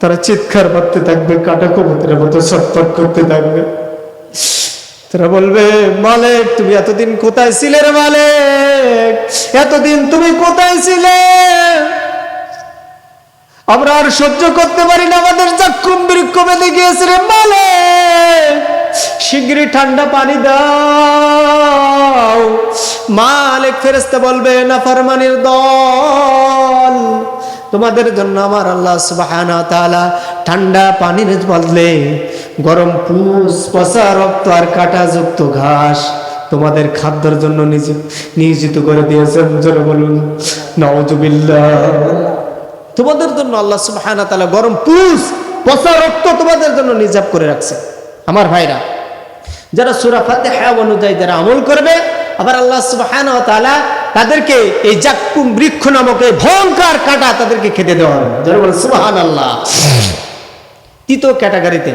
তারা চিৎকার করতে থাকবে, কাটা কবুতরের মতো ছটফট করতে থাকবে। তারা বলবে, মালিক তুমি এতদিন কোথায় ছিলে রে? মালিক এতদিন তুমি কোথায় ছিলে? আমরা আর সহ্য করতে পারি না, আমাদের যাক্কুম বৃক্ষ বেঁধে গিয়েছে রে। মালিক শিগগিরই ঠান্ডা পানি দাও। মালিক ফেরেশতা বলবে, নাফরমানির দল, তোমাদের জন্য আমার আল্লাহ সুবহানাহু ওয়া তাআলা ঠান্ডা পানির বদলে গরম পুষ, পচা রক্ত আর কাঁটাযুক্ত ঘাস তোমাদের খাদ্যের জন্য নিয়োজিত করে দিয়েছেন। জোরে বলুন নাউযুবিল্লাহ। তোমাদের জন্য আল্লাহ সুবহানাহু ওয়া তাআলা গরম পুষ, পচা রক্ত তোমাদের জন্য রিজার্ভ করে রাখছে। আমার ভাইরা, যারা সূরা ফাতিহা অনুযায়ী যারা আমল করবে, আবার আল্লাহ সুবহানাহু ওয়া তাআলা তাদেরকে এই যাক্কুম বৃক্ষ নামক এই ভয়ঙ্কর কাঁটা তাদেরকে খেতে দেওয়া হবে। যারা বলে সুবহানাল্লাহ। তৃতীয় ক্যাটাগরিতে,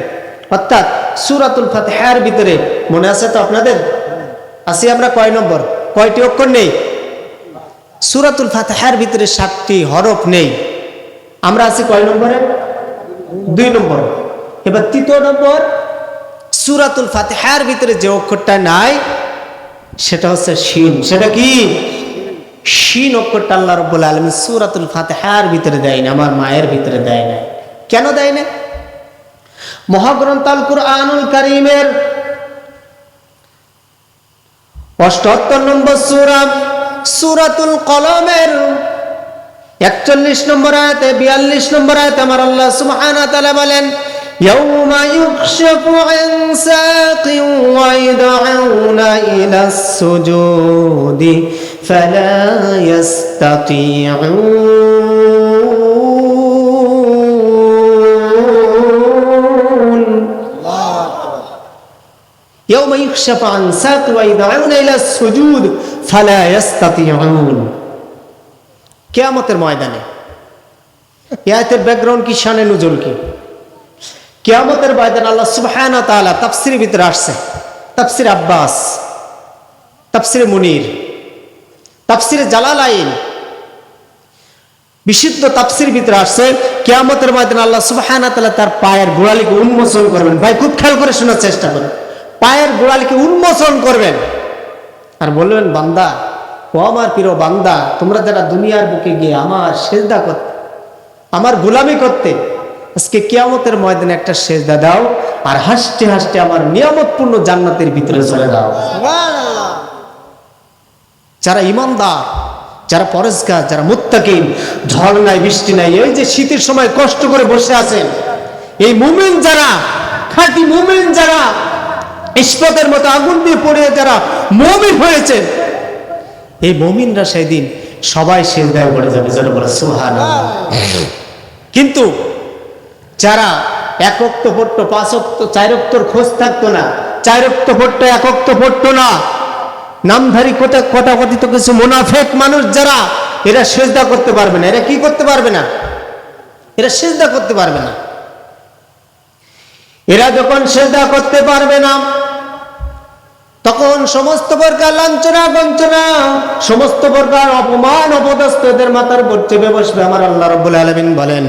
অর্থাৎ সূরাতুল ফাতিহার ভিতরে মনে আছে তো আপনাদের? আসি আমরা কয় নম্বর? কয়টি অক্ষর নেই? সূরাতুল ফাতিহার ভিতরে 7টি হরফ নেই। আমরা আছি কয় নম্বরে? 2 নম্বর। এবার 3 নম্বর, সূরাতুল ফাতিহার ভিতরে যে অক্ষরটা নাই সেটা হচ্ছে শিন। সেটা কি? শিন অক্ষরটা আল্লাহ রাব্বুল আলামিন সূরাতুল ফাতিহার ভিতরে দেয় না, আমার মায়ের ভিতরে দেয় না। কেন দেয় না? মহাগ্রন্থ আল কুরআনুল কারীমের 78 নম্বর সূরা সূরাতুল কলমের 41 নম্বর আয়াতে 42 নম্বর আয়াতে আমার আল্লাহ সুবহানাহু ওয়া তাআলা বলেন, ইয়াউমা ইউকশাফু আন সাকিন ওয়া ইদউনা ইলাস সুজুদি ফালা ইস্তাতিউন। ইয়াউমা ইউকশাফু আন সাকিন ওয়া ইদউনা ইলাস সুজুদ ফালা ইস্তাতিউন। কিয়ামতের ময়দানে এই আয়াতের ব্যাকগ্রাউন্ড কি, শানে নুজুল কি? কিয়ামতের ময়দানে আল্লাহ সুবহানাহু ওয়া তাআলা তাফসীরের ভিতরে আসছে, তাফসীর আব্বাস, তাফসীর মুনির, তাফসীর জালালাইন, বিশুদ্ধ তাফসীর ভিতরে আসছে কিয়ামতের ময়দানে আল্লাহ সুবহানাহু ওয়া তাআলা তার পায়ের গোড়ালিকে উন্মোচন করবেন। ভাই খুব খেয়াল করে শোনার চেষ্টা করুন। পায়ের গোড়ালিকে উন্মোচন করবেন আর বলবেন, বান্দা, ও আমার প্রিয় বান্দা, তোমরা যারা দুনিয়ার বুকে গিয়ে আমার সেজদা করতে, আমার গোলামি করতে, আজকে কিয়ামতের ময়দানে একটা সেজদা দাও আর হাসতে হাসতে আমার নিয়ামতপূর্ণ জান্নাতের ভিতরে চলে যাও। সুবহানাল্লাহ। যারা ঈমানদার, যারা পরেজগার, যারা মুত্তাকিন, ঝড় নাই বৃষ্টি নাই, এই যে শীতের সময় কষ্ট করে বসে আছেন, এই মুমিন যারা, খাঁটি মুমিন যারা, ইস্পাতের মতো আগুন দিয়ে পড়ে যারা মুমিন হয়েছেন, এই মুমিনরা সেই দিন সবাই সিজদায় পড়ে যাবে, যারা বলে সুবহানাল্লাহ। কিন্তু যারা 1 ওয়াক্ত পড়তো, 5 ওয়াক্ত, 4 ওয়াক্তর খোঁজ থাকতো না, 4 ওয়াক্ত পড়তো, 1 ওয়াক্ত পড়তো না, নামধারী কথাকথিত কিছু মুনাফিক মানুষ যারা, এরা সিজদা করতে পারবে না। এরা কি করতে পারবে না? এরা সিজদা করতে পারবে না। এরা যখন সিজদা করতে পারবে না, তখন সমস্ত প্রকার লাঞ্ছনা বঞ্চনা, সমস্ত প্রকার অপমান অপদস্থ এদের মাথার উপর চেপে বসবে। আমার আল্লাহ রাব্বুল আলামিন বলেন,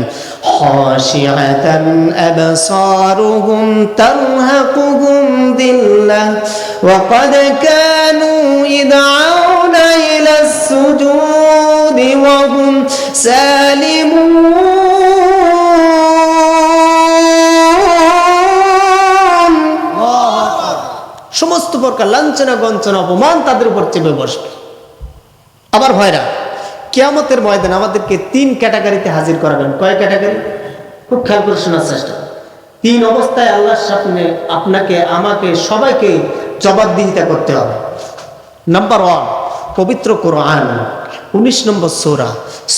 খাশিআতান আবসারুহুম তারহাকুহুম দিল্লাহ ওয়া ক্বাদ কানু ইদআউনা ইলাস সুজুদি ওয়া হুম সালিমুন। সমস্ত প্রকার লাঞ্ছনা গঞ্চনা অপমান তাদের উপর চেপে বসবে। আবার ভাইরা, কিয়ামতের ময়দানে আমাদেরকে 3 ক্যাটাগরিতে হাজির করাবেন। কয় ক্যাটাগরি? খুব খেয়াল করে শোনার চেষ্টা। 3 অবস্থায় আল্লাহর সামনে আপনাকে, আমাকে, সবাইকে জবাবদিহিতা করতে হবে। নাম্বার 1, পবিত্র কোরআন 19 নম্বর সূরা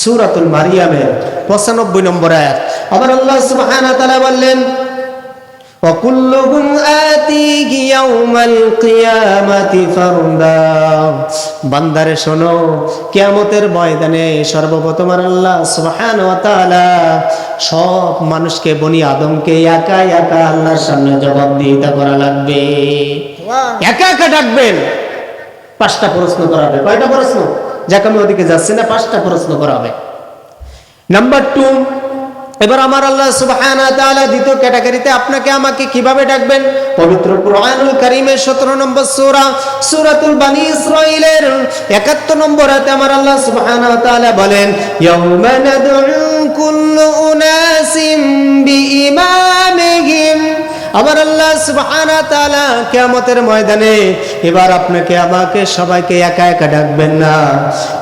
সূরাতুল মারিয়ামের 95 নম্বর আয়াত। আবার আল্লাহ সুবহানাহু ওয়া তাআলা বললেন, وَكُلُّهُمْ آتِيهِ يَوْمَ الْقِيَامَةِ فَرْدًا। বান্দারে শোনো, কিয়ামতের ময়দানে সর্বপ্রথম আল্লাহ সুবহানাহু ওয়া তাআলা সব মানুষকে, বনি আদমকে একা একা আল্লাহর সামনে জবাবদিহিতা করা লাগবে। একা একা ডাকবেন, 5টা প্রশ্ন করা হবে। কয়টা প্রশ্ন? যাকে আমি ওদিকে যাচ্ছি না, 5টা প্রশ্ন করা হবে। নাম্বার 2, এবার আমার আল্লাহ সুবহানাহু ওয়া তাআলা দ্বিতীয় ক্যাটাগরিতে আপনাকে আমাকে কিভাবে ডাকবেন? পবিত্র কুরআনুল কারীমের 17 নম্বর সূরা সূরাতুল বনী ইসরাঈলের 71 নম্বর আয়াতে আমার আল্লাহ সুবহানাহু ওয়া তাআলা বলেন, ইয়াউমা নাদউ কুল্লু উনাসিম বিইমামিহিম। আমার আল্লাহ সুবহানাহু ওয়া তাআলা কিয়ামতের ময়দানে এবার আপনাকে আমাকে সবাইকে একা একা ডাকবেন না।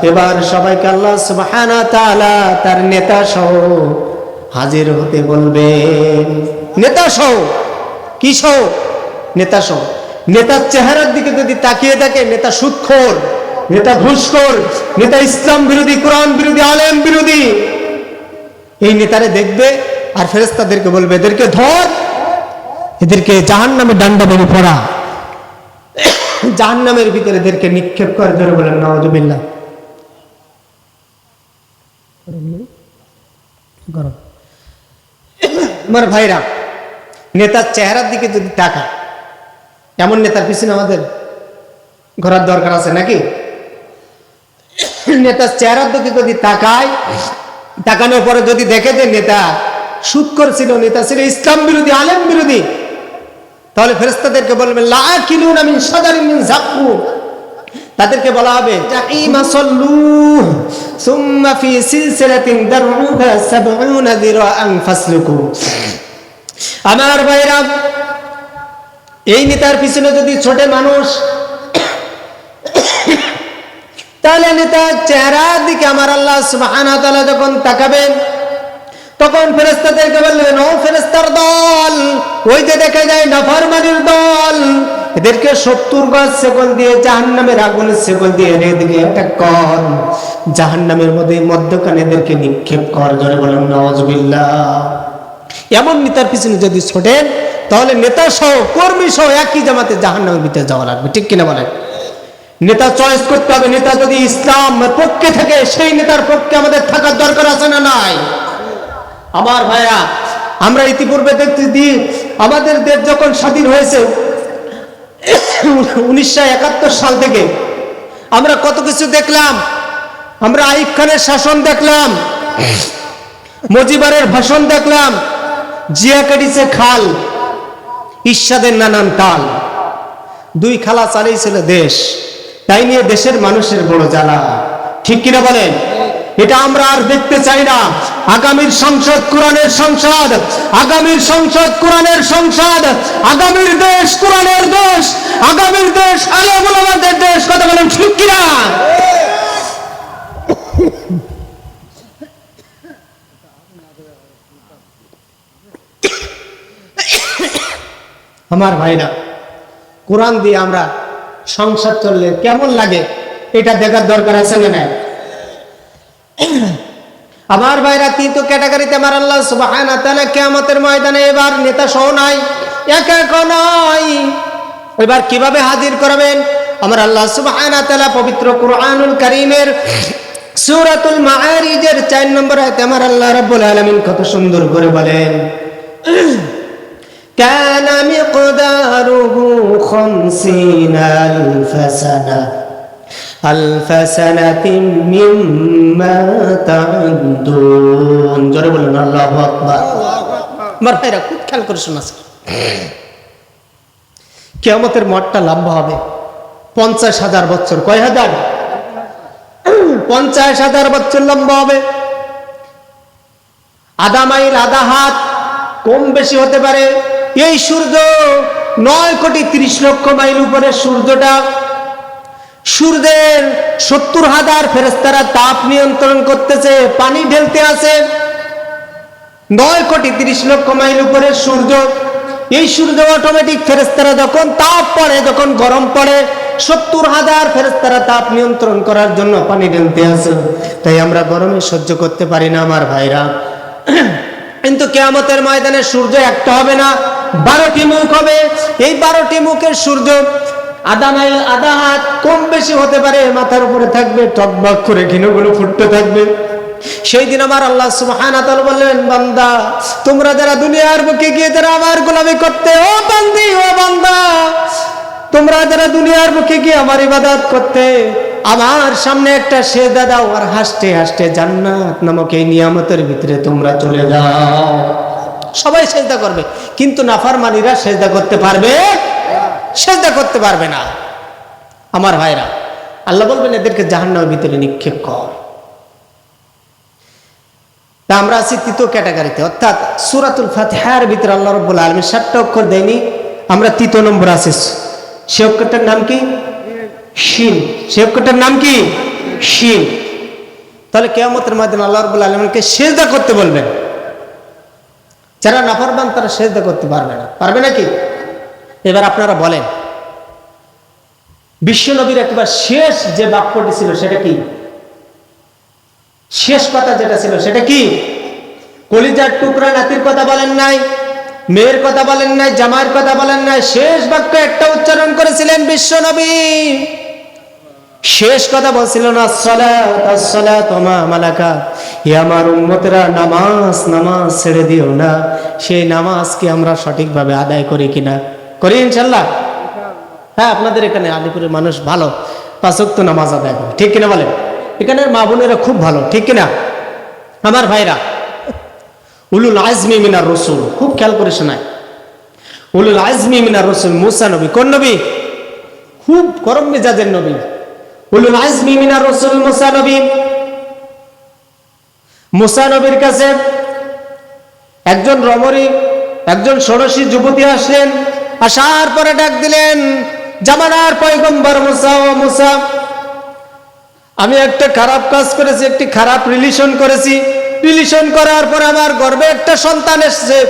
এবার সবাইকে আল্লাহ সুবহানাহু ওয়া তাআলা তার নেতা সহ হাজির হতে বলবেন। নেতা সহ, কি সহ? নেতা সহ। নেতার চেহারার দিকে যদি তাকিয়ে থাকে, নেতা সুদখোর, নেতা ঘুষখোর, নেতা ইসলাম বিরোধী, কোরআন বিরোধী, আলেম বিরোধী, এই নেতারে দেখবে আর ফেরেশতাদেরকে বলবে, এদেরকে ধর, এদেরকে জাহান্নামে ডান্ডা মেরে পড়া, জাহান্নামের ভিতরে এদেরকে নিক্ষেপ করে। ধরে বলেন নাউযুবিল্লাহ। গরম। আমার ভাইরা, নেতার চেহারার দিকে যদি তাকায়, এমন নেতার পিছনে আমাদের ঘোরার দরকার আছে নাকি? নেতার চেহারার দিকে যদি তাকায়, তাকানোর পরে যদি দেখে যে নেতা সুৎখোর ছিল, নেতা ছিল ইসলাম বিরোধী, আলেম বিরোধী, তাহলে ফেরেশতাদেরকে বলবেন লা আকিলুনা মিন শাজারিন মিন যাক্কুম, তাদেরকে বলা হবে জাহিমা সাল্লু সুম্মা ফি সিলসিলাতিন দারউহা 70 যিরাআন ফাসলুকু। আমার ভাইরা, এই নেতার পিছনে যদি ছোটে মানুষ, তাহলে নেতার চেহারার দিকে আমার আল্লাহ সুবহানাহু ওয়া তাআলা যখন তাকাবেন, তখন ফেরেশতাদেরকে বলবেন ও ফেরেশতার দল, ওই যে দেখা যায় নাফরমানির দল, এদেরকে 70 গজ শেকল দিয়ে জাহান্নামের আগুনের শেকল দিয়ে এদেরকে অ্যাটাক কর, জাহান্নামের মধ্যে মধ্যখানে এদেরকে নিক্ষেপ কর। জোরে বলেন নাউযুবিল্লাহ। এমন নেতার পিছনে যদি ছোটেন, তাহলে নেতা সহ কর্মী সহ একই জামাতে জাহান্নামের ভিতরে যাওয়া লাগবে, ঠিক কিনা বলেন? নেতা চয়েস করতে হবে। নেতা যদি ইসলামের পক্ষে থাকে, সেই নেতার পক্ষে আমাদের থাকার দরকার আছে না নাই? আমার ভাইরা, আমরা ইতিপূর্বে দেখতেছি আমাদের দেশ যখন স্বাধীন হয়েছে 1971 সাল থেকে আমরা কত কিছু দেখলাম। আমরা আইয়ুব খানের শাসন দেখলাম, মুজিবুরের ভাষণ দেখলাম, জিয়া কাটিছে খাল, ইরশাদের নানান তাল, দুই খালা চালিয়েছিল দেশ, তাই নিয়ে দেশের মানুষের বড় জ্বালা, ঠিক কিনা বলেন? এটা আমরা আর দেখতে চাই না। আগামীর সংসদ কোরআনের সংসদ, আগামীর সংসদ কোরআনের সংসদ, আগামীর দেশ কোরআনের দেশ, আগামীর দেশ আলেম ওলামাদের দেশ। কথা বলেন ঠিক কিনা? আমার ভাইরা, কোরআন দিয়ে আমরা সংসদ চললে কেমন লাগে এটা দেখার দরকার আছে না নাই? আমার ভাইরা, তিনটো ক্যাটাগরিতে আমার আল্লাহ সুবহানাহু ওয়া তাআলা কিয়ামতের ময়দানে এবার নেতা সহ নাই, একা একা নাই। এবার কিভাবে হাজির করবেন? আমার আল্লাহ সুবহানাহু ওয়া তাআলা পবিত্র কুরআনুল কারীমের সূরাতুল মাআরিজের 4 নম্বর আয়াতে আমার আল্লাহ রাব্বুল আলামিন কত সুন্দর করে বলেন, কানা মিকদারুহু 50 আলফা সানা আলফা সানাতিন মিম্মা তা'উদ্দুন। জোরে বলুন আল্লাহু আকবার। আমার ভাইরা, খুব খেয়াল করে শোনাচ্ছি, কিয়ামতের মাঠটা লম্বা হবে 50,000 বছর। কয় হাজার? 50,000 বছর লম্বা হবে। আধা মাইল, আধা হাত, কম বেশি হতে পারে। এই সূর্য 9,30,00,000 মাইল উপরে সূর্যটা, সূর্যের 70,000 ফেরেশতারা তাপ নিয়ন্ত্রণ করতেছে, পানি ঢেলতে আছে। 9,30,00,000 মাইল উপরে সূর্য, এই সূর্য অটোমেটিক ফেরেশতারা যখন তাপ পড়ে, যখন গরম পড়ে, 70,000 ফেরেশতারা তাপ নিয়ন্ত্রণ করার জন্য পানি ঢেলতে আছে। তাই আমরা গরমে সহ্য করতে পারি না আমার ভাইরা। কিন্তু কিয়ামতের ময়দানে সূর্য একটা হবে না, 12টি মুখ হবে। এই 12টি মুখের সূর্য আধা মাইল, আধা হাত, কম বেশি হতে পারে, মাথার উপরে থাকবে, টকবক করে ঘিনুগুলো ফুটতে থাকবে। সেই দিন আমার আল্লাহ সুবহানাহু ওয়া তাআলা বললেন, বান্দা, তোমরা যারা দুনিয়ার বুকে গিয়ে যারা আমার গোলামি করতে, ও বান্দি, ও বান্দা, তোমরা যারা দুনিয়ার বুকে গিয়ে আমার ইবাদত করতে, আমার সামনে একটা সেজদা দাও, আর হাসতে হাসতে জান্নাত নামক এই নিয়ামতের ভিতরে তোমরা চলে যাও। সবাই সেজদা করবে, কিন্তু নাফরমানিরা সেজদা করতে পারবে? সেজদা করতে পারবে না। আমার ভাইরা, আল্লাহ বলবেন এদেরকে জাহান্নামের ভিতরে নিক্ষেপ কর। তা আমরা আছি তৃতীয় ক্যাটাগরিতে, অর্থাৎ সূরাতুল ফাতিহার ভিতরে আল্লাহ রাব্বুল আলামিন 7টা অক্ষর দেয়নি, আমরা তৃতীয় নম্বর আছি। সে অক্ষরটার নাম কি? শিন। সে অক্ষরটার নাম কি? শিন। তাহলে কিয়ামতের ময়দানে আল্লাহ রাব্বুল আলামিনকে সেজদা করতে বলবেন। যারা নাফরমান তারা সেজদা করতে পারবে না। পারবে নাকি? এবার আপনারা বলেন, বিশ্বনবীর একবার শেষ যে বাক্যটি ছিল সেটা কি? শেষ কথা যেটা ছিল সেটা কি? কলিজার টুকরা নাতির কথা বলেন নাই, মেয়ের কথা বলেন নাই, জামাইয়ের কথা বলেন নাই, শেষ বাক্য একটা উচ্চারণ করেছিলেন বিশ্বনবী। শেষ কথা বলছিলেন আসসালাত আসসালাত ওয়া মা মালাকাত। হে আমার উম্মতেরা, নামাজ নামাজ ছেড়ে দিও না। সেই নামাজ কি আমরা সঠিকভাবে আদায় করি কিনা? করি ইনশাআল্লাহ? হ্যাঁ, আপনাদের এখানে আলিপুরের মানুষ ভালো 5 ওয়াক্ত নামাজ আদায় করে, ঠিক কিনা বলেন? এখানের মা বোনেরা খুব ভালো, ঠিক কিনা আমার ভাইরা? উলুল আজমি মিনার রসুল, খুব খেয়াল করে শোনায়। উলুল আজমি মিনার রসুল মুসা নবী, কোন নবী? খুব গরম মেজাজের নবী। উলুল আজমি মিনার রসুল মুসা নবী। মুসা নবীর কাছে একজন রমণী, একজন ষোড়শী যুবতী আসলেন। আসার পরে ডাক দিলেন, জামানার পয়গম্বর মুসা, ও মুসা, আমি একটা খারাপ কাজ করেছি, একটি খারাপ রিলেশন করেছি। রিলেশন করার পর আমার গর্ভে একটা সন্তান এসেছে।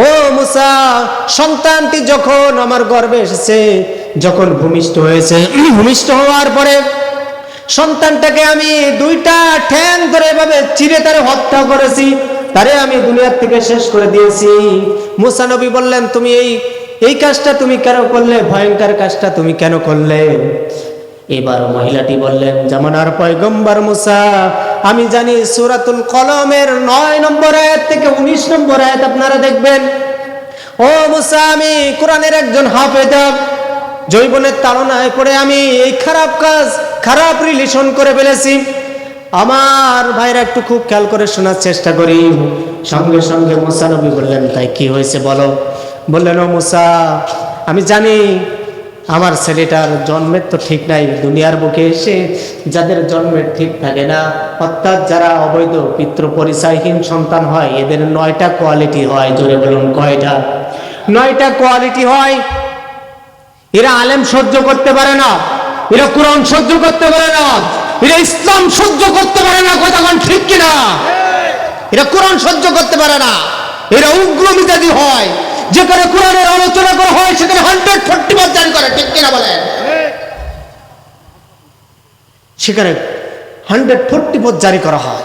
ও মুসা, সন্তানটি যখন আমার গর্ভে এসেছে, যখন ভূমিষ্ঠ হয়েছে, ভূমিষ্ঠ হওয়ার পরে সন্তানটাকে আমি দুইটা ঠ্যাং ধরে এভাবে চিরে তারে হত্যা করেছি, তারে আমি দুনিয়ার থেকে শেষ করে দিয়েছি। মুসা নবী বললেন, তুমি এই কাজটা তুমি কেন করলে? ভয়ঙ্কর কাজটা তুমি কেন করলে? এবার মহিলাটি বললেন, জামানার পয়গম্বর মুসা, আমি জানি সূরাতুল কলমের 9 নম্বর আয়াত থেকে 19 নম্বর আয়াত আপনারা দেখবেন। ও মুসা, আমি কোরআনের একজন হাফেজ, যৌবনের তাড়নায় পড়ে আমি এই খারাপ কাজ, খারাপ রিলেশন করে ফেলেছি। আমার ভাইরা একটু খুব খেয়াল করে শোনার চেষ্টা করি। সঙ্গে সঙ্গে মুসা নবী বললেন, তাই কি হয়েছে বলো? বললেন, ও মুসা, আমি জানি আমার ছেলেটার জন্মের তো ঠিক নাই। দুনিয়ার বুকে এসে যাদের জন্মের ঠিক থাকে না, অর্থাৎ যারা অবৈধ পিতৃ পরিচয়হীন সন্তান হয়, এদের 9টা কোয়ালিটি হয়। জোরে বলুন, কয়টা? 9টা কোয়ালিটি হয়। এরা আলেম সহ্য করতে পারে না, এরা কোরআন সহ্য করতে পারে না, এরা ইসলাম সহ্য করতে পারে না। কথা কোন ঠিক কিনা? এরা কোরআন সহ্য করতে পারে না, এরা উগ্র মেজাজি হয়। যেখানে কোরআনের আলোচনা করা হয় সেখানে 140 জারি করে, ঠিক কিনা বলেন? সেখানে 140 জারি করা হয়।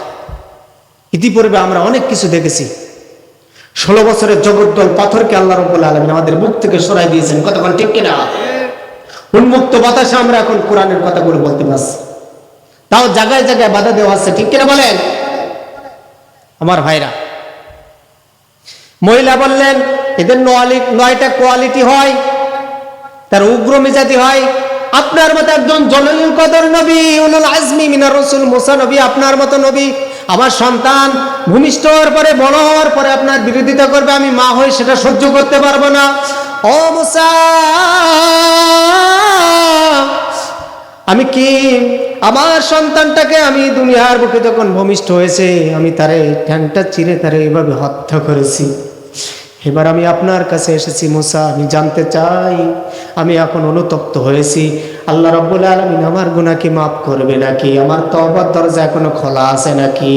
ইতিপূর্বে আমরা অনেক কিছু দেখেছি। 16 বছরের জগদ্দল পাথরকে আল্লাহ রাব্বুল আলামিন আমাদের মুখ থেকে সরাই দিয়েছেন। কতক্ষণ ঠিক কিনা? উন্মুক্ত বাতাসে আমরা এখন কোরআনের কথাগুলো বলতে পারছি, তাও জায়গায় জায়গায় বাধা দেওয়া আছে, ঠিক কিনা বলেন আমার ভাইরা? মহিলা বললেন, এদের 9টা কোয়ালিটি হয়, তার উগ্র মেজাজি হয়। আপনার মতো একজন জলিল কদর নবী, উলুল আজমি মিনার রাসূল মুসা নবী, আপনার মতো নবী, আমার সন্তান ভূমিষ্ঠ হওয়ার পরে, বড় হওয়ার পরে আপনার বিরোধিতা করবে, আমি মা হই সেটা সহ্য করতে পারবো না। ও মুসা, আমি কি আমার সন্তানটাকে আমি দুনিয়ার বুকে যখন ভূমিষ্ঠ হয়েছে, আমি তারে ঠ্যাংটা চিরে তারে এইভাবে হত্যা করেছি। এবার আমি আপনার কাছে এসেছি মুসা, আমি জানতে চাই, আমি এখন অনুতপ্ত হয়েছি, আল্লাহ রাব্বুল আলামিন আমার গুনাহ কি মাফ করবে নাকি? আমার তওবার দরজা এখনো খোলা আছে নাকি?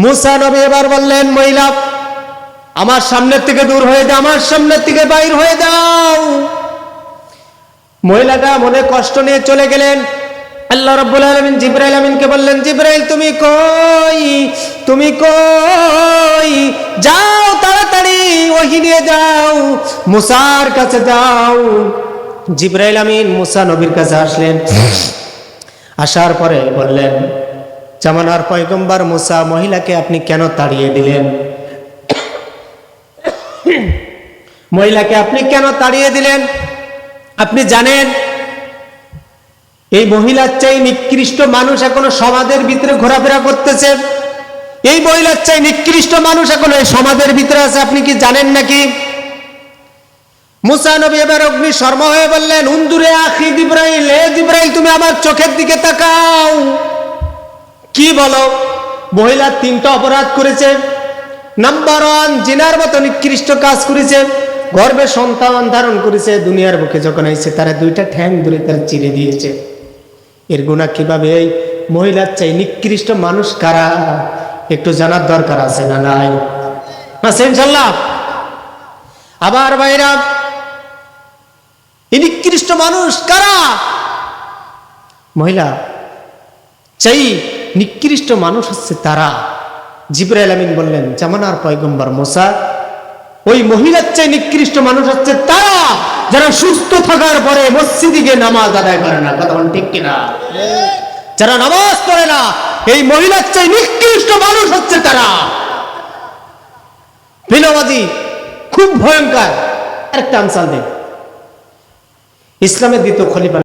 মুসা নবী এবার বললেন, মহিলা, আমার সামনের থেকে দূর হয়ে যাও, আমার সামনের থেকে বাইর হয়ে যাও। মহিলাটা মনে কষ্ট নিয়ে চলে গেলেন। আল্লাহ রাব্বুল আলামিন জিবরাইল আমিনকে বললেন, জিবরাইল তুমি কই? তুমি কই? যাও তাড়াতাড়ি ওহী নিয়ে যাও, মুসার কাছে যাও। জিবরাইল আমিন মুসা নবীর কাছে আসলেন। আসার পরে বললেন, জামানার পয়গম্বর মুসা, মহিলাকে আপনি কেন তাড়িয়ে দিলেন? মহিলাকে আপনি কেন তাড়িয়ে দিলেন? আপনি জানেন এই মহিলার চাই নিকৃষ্ট মানুষ এখনো সমাজের ভিতরে ঘোরাফেরা করতেছে। এই মহিলার চাই নিকৃষ্ট মানুষ এখনো এই সমাজের ভিতরে আছে, আপনি কি জানেন নাকি? মুসা নবী এবার অগ্নি শর্মা হয়ে বললেন, উনদুরে আখি জিবরাইল, হে জিবরাইল তুমি আমার চোখের দিকে তাকাও। কি বলো? মহিলা 3টা অপরাধ করেছে। নাম্বার 1, জিনার মতো নিকৃষ্ট কাজ করেছে, গর্ভে সন্তান ধারণ করেছে, দুনিয়ার বুকে যখন আইছে তারা 2টা ঠ্যাং ধরে তার চিরে দিয়েছে। এর গুনাহ কিভাবে? এই মহিলার চাই নিকৃষ্ট মানুষ কারা একটু জানার দরকার আছে না নাই? আছে ইনশাআল্লাহ। আবার ভাইরা, এই নিকৃষ্ট মানুষ কারা? মহিলা চাই নিকৃষ্ট মানুষ হচ্ছে তারা। জিবরাইল আমিন বললেন, জামানার পয়গম্বর মুসা, ওই মহিলার চাই নিকৃষ্ট মানুষ হচ্ছে তারা যারা সুস্থ থাকার পরে মসজিদে গিয়ে নামাজ আদায় করে না। কথা বলেন ঠিক কিনা? যারা নামাজ পড়ে না, এই মহিলার চাই নিকৃষ্ট মানুষ হচ্ছে তারা। বিনামাজি খুব ভয়ঙ্কর। আরেকটা মিসাল দেন, ইসলামের দ্বিতীয় খলিফা